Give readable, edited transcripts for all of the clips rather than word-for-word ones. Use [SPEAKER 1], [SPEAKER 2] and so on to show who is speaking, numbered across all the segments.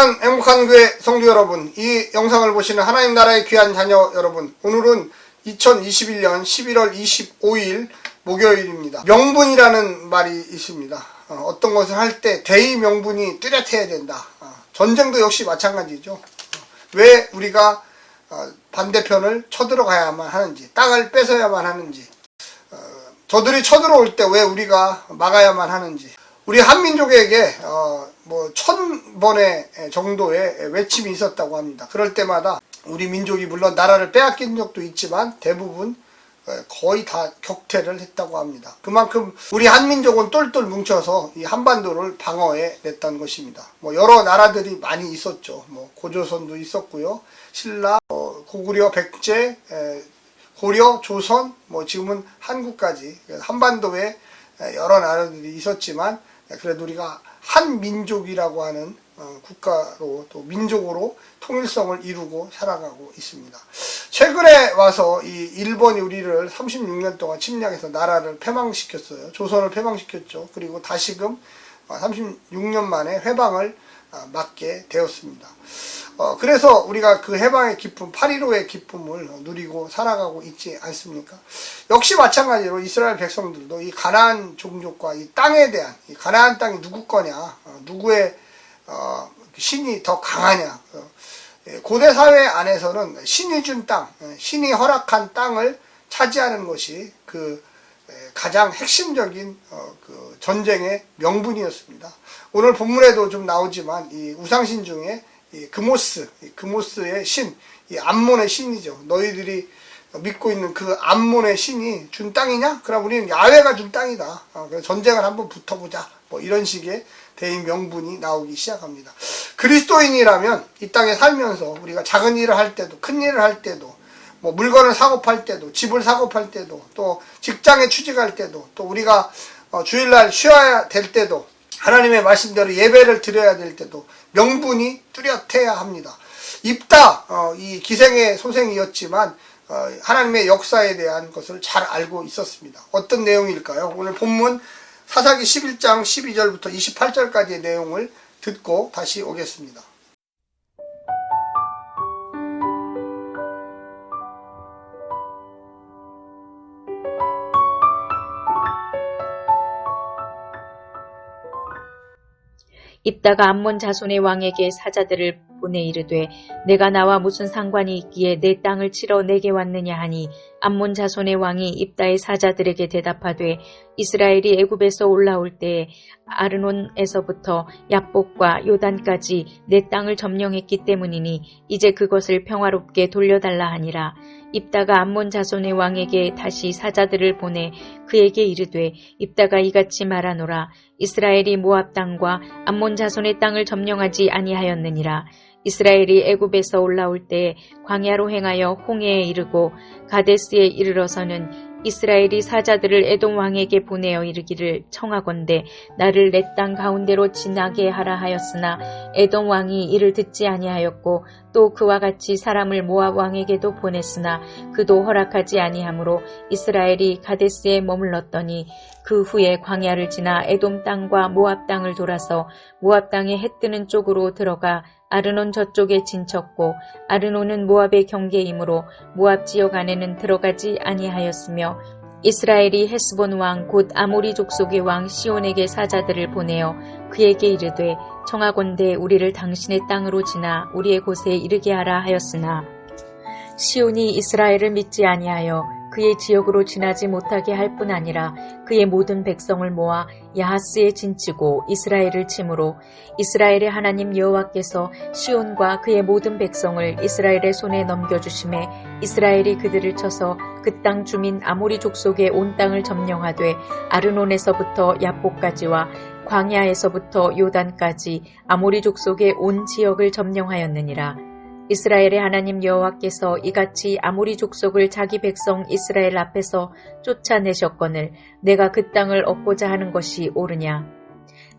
[SPEAKER 1] 사랑하는 행복한 교회 성도 여러분, 이 영상을 보시는 하나님 나라의 귀한 자녀 여러분, 오늘은 2021년 11월 25일 목요일입니다. 명분이라는 말이 있습니다. 어떤 것을 할 때 대의 명분이 뚜렷해야 된다. 전쟁도 역시 마찬가지죠. 왜 우리가 반대편을 쳐들어가야만 하는지, 땅을 뺏어야만 하는지, 저들이 쳐들어올 때 왜 우리가 막아야만 하는지, 우리 한민족에게 1000번의 정도의 외침이 있었다고 합니다. 그럴 때마다 우리 민족이 물론 나라를 빼앗긴 적도 있지만 대부분 거의 다 격퇴를 했다고 합니다. 그만큼 우리 한민족은 똘똘 뭉쳐서 이 한반도를 방어해 냈던 것입니다. 여러 나라들이 많이 있었죠. 고조선도 있었고요. 신라, 고구려, 백제, 고려, 조선, 지금은 한국까지 한반도에 여러 나라들이 있었지만 그래도 우리가 한 민족이라고 하는 국가로 또 민족으로 통일성을 이루고 살아가고 있습니다. 최근에 와서 이 일본이 우리를 36년 동안 침략해서 나라를 패망시켰어요. 조선을 패망시켰죠. 그리고 다시금 36년 만에 회방을 맞게 되었습니다. 그래서 우리가 그 해방의 기쁨, 8.15의 기쁨을 누리고 살아가고 있지 않습니까? 역시 마찬가지로 이스라엘 백성들도 이 가나안 종족과 이 땅에 대한, 이 가나안 땅이 누구 거냐, 누구의 신이 더 강하냐. 고대 사회 안에서는 신이 준 땅, 신이 허락한 땅을 차지하는 것이 그 가장 핵심적인 그 전쟁의 명분이었습니다. 오늘 본문에도 좀 나오지만 이 우상신 중에 이 그모스의 신, 이 암몬의 신이죠. 너희들이 믿고 있는 그 암몬의 신이 준 땅이냐? 그럼 우리는 야훼가 준 땅이다. 그래서 전쟁을 한번 붙어보자. 이런 식의 대의 명분이 나오기 시작합니다. 그리스도인이라면 이 땅에 살면서 우리가 작은 일을 할 때도, 큰 일을 할 때도, 물건을 사고 팔 때도, 집을 사고 팔 때도, 또 직장에 취직할 때도, 또 우리가 주일날 쉬어야 될 때도, 하나님의 말씀대로 예배를 드려야 될 때도 명분이 뚜렷해야 합니다. 입다 이 기생의 소생이었지만 하나님의 역사에 대한 것을 잘 알고 있었습니다. 어떤 내용일까요? 오늘 본문 사사기 11장 12절부터 28절까지의 내용을 듣고 다시 오겠습니다.
[SPEAKER 2] 입다가 암몬 자손의 왕에게 사자들을 보내 이르되 내가 나와 무슨 상관이 있기에 내 땅을 치러 내게 왔느냐 하니 암몬 자손의 왕이 입다의 사자들에게 대답하되 이스라엘이 애굽에서 올라올 때에 아르논에서부터 야복과 요단까지 내 땅을 점령했기 때문이니 이제 그것을 평화롭게 돌려달라 하니라. 입다가 암몬 자손의 왕에게 다시 사자들을 보내 그에게 이르되 입다가 이같이 말하노라. 이스라엘이 모압 땅과 암몬 자손의 땅을 점령하지 아니하였느니라. 이스라엘이 애굽에서 올라올 때 광야로 행하여 홍해에 이르고 가데스에 이르러서는 이스라엘이 사자들을 에돔 왕에게 보내어 이르기를 청하건대 나를 내 땅 가운데로 지나게 하라 하였으나 에돔 왕이 이를 듣지 아니하였고 또 그와 같이 사람을 모압 왕에게도 보냈으나 그도 허락하지 아니하므로 이스라엘이 가데스에 머물렀더니 그 후에 광야를 지나 에돔 땅과 모압 땅을 돌아서 모압 땅의 해 뜨는 쪽으로 들어가 아르논 저쪽에 진쳤고 아르논은 모압의 경계이므로 모압 지역 안에는 들어가지 아니하였으며 이스라엘이 헤스본 왕 곧 아모리 족속의 왕 시온에게 사자들을 보내어 그에게 이르되 청하건대 우리를 당신의 땅으로 지나 우리의 곳에 이르게 하라 하였으나 시온이 이스라엘을 믿지 아니하여 그의 지역으로 지나지 못하게 할 뿐 아니라 그의 모든 백성을 모아 야하스에 진치고 이스라엘을 치므로 이스라엘의 하나님 여호와께서 시온과 그의 모든 백성을 이스라엘의 손에 넘겨주심에 이스라엘이 그들을 쳐서 그 땅 주민 아모리 족속의 온 땅을 점령하되 아르논에서부터 야복까지와 광야에서부터 요단까지 아모리 족속의 온 지역을 점령하였느니라. 이스라엘의 하나님 여호와께서 이같이 아모리 족속을 자기 백성 이스라엘 앞에서 쫓아내셨거늘 내가 그 땅을 얻고자 하는 것이 옳으냐.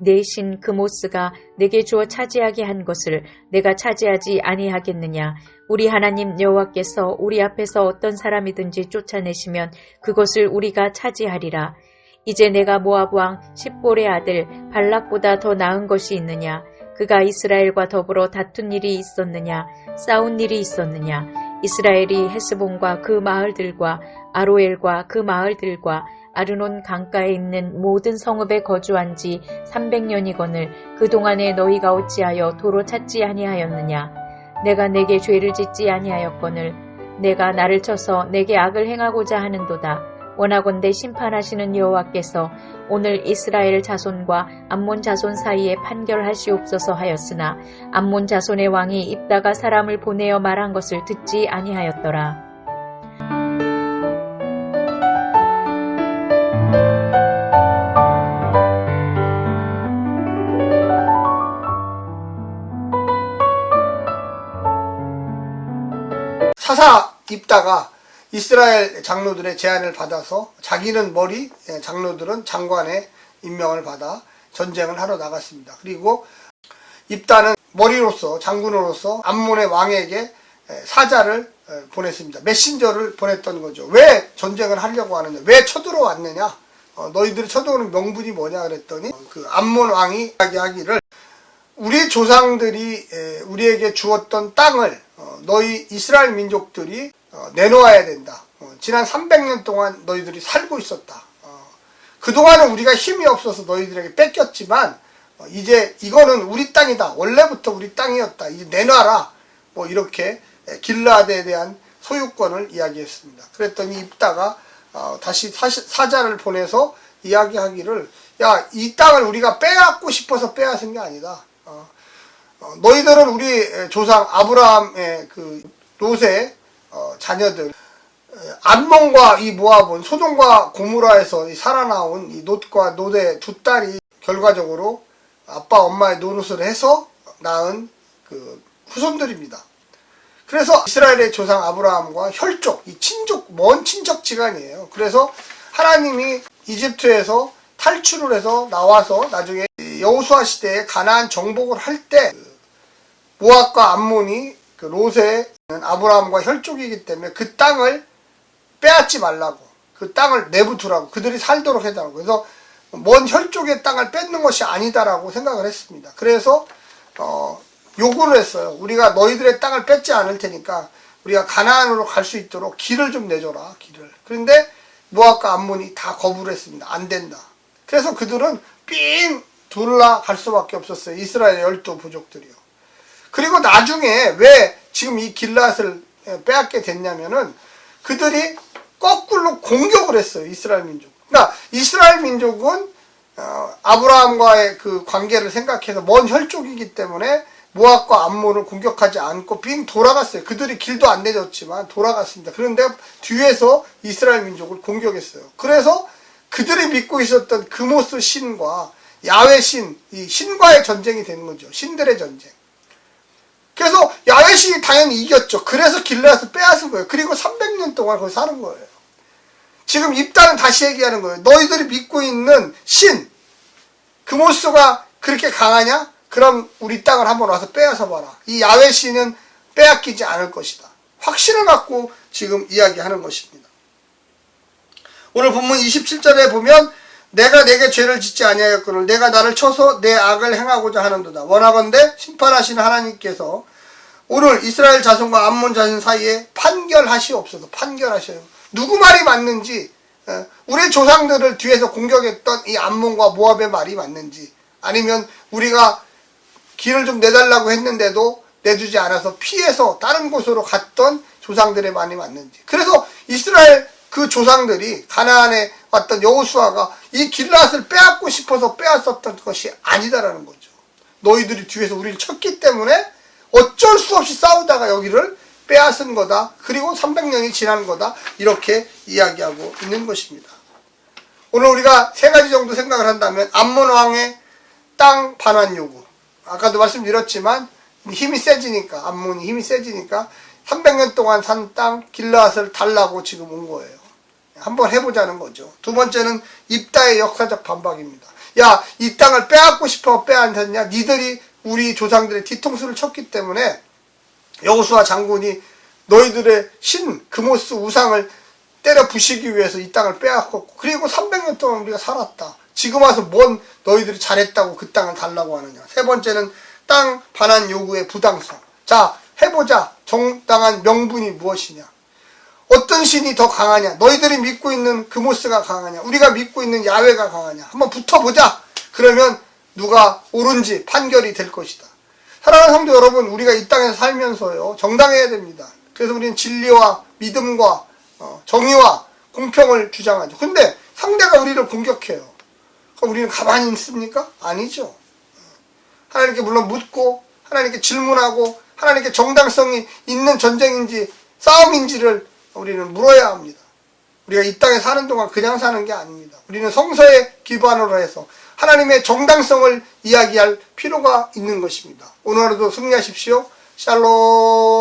[SPEAKER 2] 내 신 그모스가 내게 주어 차지하게 한 것을 내가 차지하지 아니하겠느냐. 우리 하나님 여호와께서 우리 앞에서 어떤 사람이든지 쫓아내시면 그것을 우리가 차지하리라. 이제 내가 모압 왕 십볼의 아들 발락보다 더 나은 것이 있느냐. 그가 이스라엘과 더불어 다툰 일이 있었느냐? 싸운 일이 있었느냐? 이스라엘이 헤스본과 그 마을들과 아로엘과 그 마을들과 아르논 강가에 있는 모든 성읍에 거주한 지 300년이거늘 그동안에 너희가 어찌하여 도로 찾지 아니하였느냐? 내가 내게 죄를 짓지 아니하였거늘 내가 나를 쳐서 내게 악을 행하고자 하는도다. 원하건대 심판하시는 여호와께서 오늘 이스라엘 자손과 암몬 자손 사이에 판결하시옵소서 하였으나 암몬 자손의 왕이 입다가 사람을 보내어 말한 것을 듣지 아니하였더라.
[SPEAKER 1] 사사 입다가 이스라엘 장로들의 제안을 받아서 자기는 머리, 장로들은 장관의 임명을 받아 전쟁을 하러 나갔습니다. 그리고 입다는 머리로서 장군으로서 암몬의 왕에게 사자를 보냈습니다. 메신저를 보냈던 거죠. 왜 전쟁을 하려고 하느냐? 왜 쳐들어왔느냐? 너희들이 쳐들어오는 명분이 뭐냐 그랬더니 그 암몬 왕이 이야기하기를 우리 조상들이 우리에게 주었던 땅을 너희 이스라엘 민족들이 내놓아야 된다. 지난 300년 동안 너희들이 살고 있었다. 그동안은 우리가 힘이 없어서 너희들에게 뺏겼지만 이제 이거는 우리 땅이다. 원래부터 우리 땅이었다. 이제 내놔라. 뭐 이렇게 길라앗에 대한 소유권을 이야기했습니다. 그랬더니 입다가 다시 사자를 보내서 이야기하기를 야, 이 땅을 우리가 빼앗고 싶어서 빼앗은 게 아니다. 너희들은 우리 조상 아브라함의 그 롯의 자녀들 암몬과 이 모압은 소돔과 고모라에서 살아나온 이 롯과 롯의 두 딸이 결과적으로 아빠 엄마의 노릇을 해서 낳은 그 후손들입니다. 그래서 이스라엘의 조상 아브라함과 혈족, 이 친족, 먼 친척지간이에요. 그래서 하나님이 이집트에서 탈출을 해서 나와서 나중에 여호수아 시대에 가나안 정복을 할 때 모압과 암몬이 그 롯의 아브라함과 혈족이기 때문에 그 땅을 빼앗지 말라고, 그 땅을 내부두라고, 그들이 살도록 해달라고. 그래서 먼 혈족의 땅을 뺏는 것이 아니다라고 생각을 했습니다. 그래서 요구를 했어요. 우리가 너희들의 땅을 뺏지 않을 테니까 우리가 가나안으로 갈 수 있도록 길을 좀 내줘라, 길을. 그런데 모압과 암몬이 다 거부를 했습니다. 안 된다. 그래서 그들은 삥 둘러 갈 수밖에 없었어요. 이스라엘 12부족들이요. 그리고 나중에 왜 지금 이 길앗을 빼앗게 됐냐면은 그들이 거꾸로 공격을 했어요. 이스라엘 민족. 그러니까 이스라엘 민족은 아브라함과의 그 관계를 생각해서 먼 혈족이기 때문에 모압과 암몬을 공격하지 않고 빙 돌아갔어요. 그들이 길도 안 내줬지만 돌아갔습니다. 그런데 뒤에서 이스라엘 민족을 공격했어요. 그래서 그들이 믿고 있었던 그모스 신과 야훼 신, 이 신과의 전쟁이 되는 거죠. 신들의 전쟁. 그래서 야훼 신이 당연히 이겼죠. 그래서 길앗을 빼앗은 거예요. 그리고 300년 동안 거기 사는 거예요. 지금 입다는 다시 얘기하는 거예요. 너희들이 믿고 있는 신, 그모스가 그렇게 강하냐? 그럼 우리 땅을 한번 와서 빼앗아 봐라. 이 야훼 신은 빼앗기지 않을 것이다. 확신을 갖고 지금 이야기하는 것입니다. 오늘 본문 27절에 보면 내가 내게 죄를 짓지 아니하였거늘 내가 나를 쳐서 내 악을 행하고자 하는도다. 원하건대 심판하시는 하나님께서 오늘 이스라엘 자손과 암몬 자손 사이에 판결하시옵소서. 판결하셔요. 누구 말이 맞는지, 우리 조상들을 뒤에서 공격했던 이 암몬과 모압의 말이 맞는지, 아니면 우리가 길을 좀 내달라고 했는데도 내주지 않아서 피해서 다른 곳으로 갔던 조상들의 말이 맞는지. 그래서 이스라엘 그 조상들이 가나안에 왔던 여호수아가 이 길앗을 빼앗고 싶어서 빼앗었던 것이 아니다라는 거죠. 너희들이 뒤에서 우리를 쳤기 때문에 어쩔 수 없이 싸우다가 여기를 빼앗은 거다. 그리고 300년이 지난 거다. 이렇게 이야기하고 있는 것입니다. 오늘 우리가 세 가지 정도 생각을 한다면 암몬 왕의 땅 반환 요구. 아까도 말씀드렸지만 힘이 세지니까, 암몬이 힘이 세지니까 300년 동안 산 땅 길앗을 달라고 지금 온 거예요. 한번 해보자는 거죠. 두 번째는 입다의 역사적 반박입니다. 야, 이 땅을 빼앗고 싶어 빼앗았냐? 니들이 우리 조상들의 뒤통수를 쳤기 때문에 여호수아 장군이 너희들의 신 그모스 우상을 때려 부시기 위해서 이 땅을 빼앗고, 그리고 300년 동안 우리가 살았다. 지금 와서 뭔 너희들이 잘했다고 그 땅을 달라고 하느냐. 세 번째는 땅 반환 요구의 부당성. 자, 해보자. 정당한 명분이 무엇이냐? 어떤 신이 더 강하냐? 너희들이 믿고 있는 그모스가 강하냐? 우리가 믿고 있는 야훼가 강하냐? 한번 붙어보자. 그러면 누가 옳은지 판결이 될 것이다. 사랑하는 성도 여러분, 우리가 이 땅에서 살면서요, 정당해야 됩니다. 그래서 우리는 진리와 믿음과 정의와 공평을 주장하죠. 근데 상대가 우리를 공격해요. 그럼 우리는 가만히 있습니까? 아니죠. 하나님께 물론 묻고 하나님께 질문하고 하나님께 정당성이 있는 전쟁인지 싸움인지를 우리는 물어야 합니다. 우리가 이 땅에 사는 동안 그냥 사는 게 아닙니다. 우리는 성서에 기반으로 해서 하나님의 정당성을 이야기할 필요가 있는 것입니다. 오늘 하루도 승리하십시오. 샬롬.